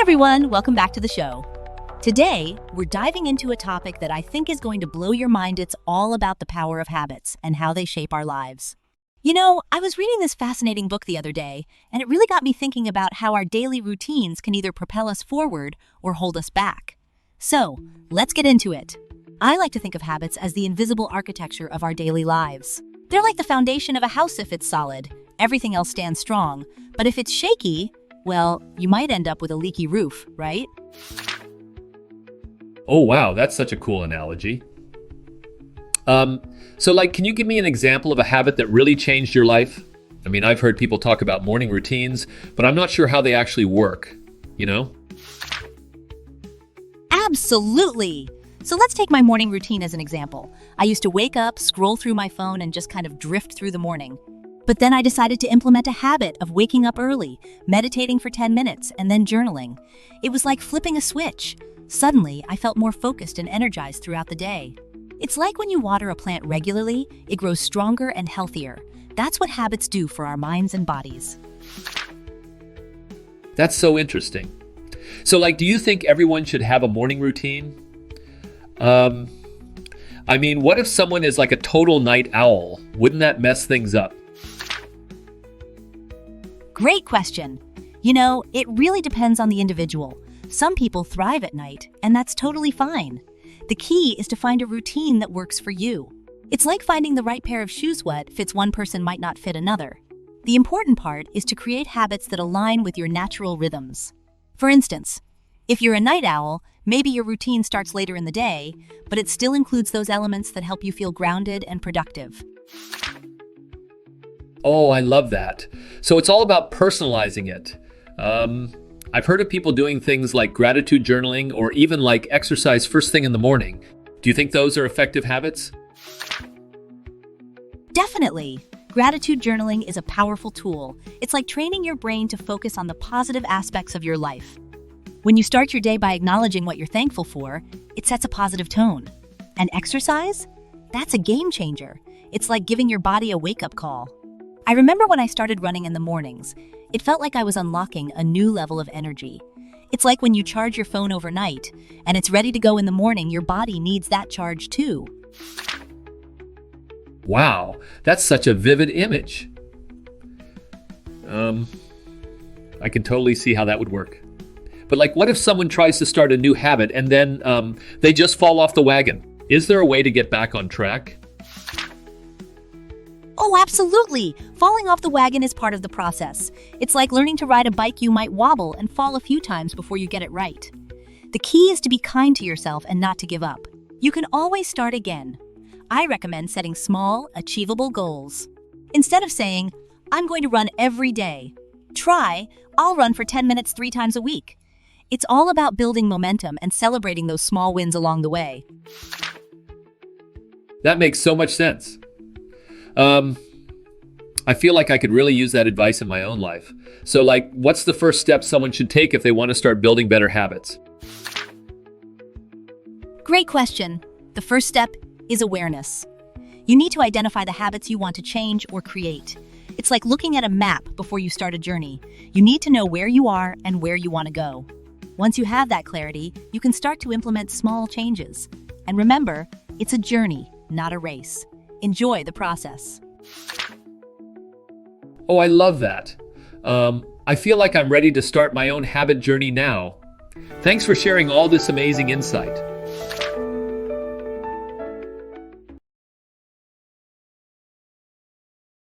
everyone, welcome back to the show. Today, we're diving into a topic that I think is going to blow your mind. It's all about the power of habits and how they shape our lives. You know, I was reading this fascinating book the other day, and it really got me thinking about how our daily routines can either propel us forward or hold us back. So, let's get into it. I like to think of habits as the invisible architecture of our daily lives. They're like the foundation of a house. If it's solid, everything else stands strong. But if it's shaky, well, you might end up with a leaky roof, right? Oh, wow, that's such a cool analogy. Can you give me an example of a habit that really changed your life? I mean, I've heard people talk about morning routines, but I'm not sure how they actually work, you know? Absolutely. So let's take my morning routine as an example. I used to wake up, scroll through my phone, and just kind of drift through the morning. But then I decided to implement a habit of waking up early, meditating for 10 minutes, and then journaling. It was like flipping a switch. Suddenly, I felt more focused and energized throughout the day. It's like when you water a plant regularly, it grows stronger and healthier. That's what habits do for our minds and bodies. That's so interesting. So, do you think everyone should have a morning routine? What if someone is like a total night owl? Wouldn't that mess things up? Great question. You know, it really depends on the individual. Some people thrive at night, and that's totally fine. The key is to find a routine that works for you. It's like finding the right pair of shoes. What fits one person might not fit another. The important part is to create habits that align with your natural rhythms. For instance, if you're a night owl, maybe your routine starts later in the day, but it still includes those elements that help you feel grounded and productive. Oh, I love that. So it's all about personalizing it. I've heard of people doing things like gratitude journaling or even like exercise first thing in the morning. Do you think those are effective habits? Definitely. Gratitude journaling is a powerful tool. It's like training your brain to focus on the positive aspects of your life. When you start your day by acknowledging what you're thankful for, it sets a positive tone. And exercise? That's a game changer. It's like giving your body a wake-up call. I remember when I started running in the mornings, it felt like I was unlocking a new level of energy. It's like when you charge your phone overnight, and it's ready to go in the morning, your body needs that charge too. Wow, that's such a vivid image. I can totally see how that would work. But what if someone tries to start a new habit and then they just fall off the wagon? Is there a way to get back on track? Oh, absolutely. Falling off the wagon is part of the process. It's like learning to ride a bike. You might wobble and fall a few times before you get it right. The key is to be kind to yourself and not to give up. You can always start again. I recommend setting small, achievable goals. Instead of saying, I'm going to run every day, try, I'll run for 10 minutes 3 times a week. It's all about building momentum and celebrating those small wins along the way. That makes so much sense. I feel like I could really use that advice in my own life. So what's the first step someone should take if they want to start building better habits? Great question. The first step is awareness. You need to identify the habits you want to change or create. It's like looking at a map before you start a journey. You need to know where you are and where you want to go. Once you have that clarity, you can start to implement small changes. And remember, it's a journey, not a race. Enjoy the process. Oh, I love that. I feel like I'm ready to start my own habit journey now. Thanks for sharing all this amazing insight.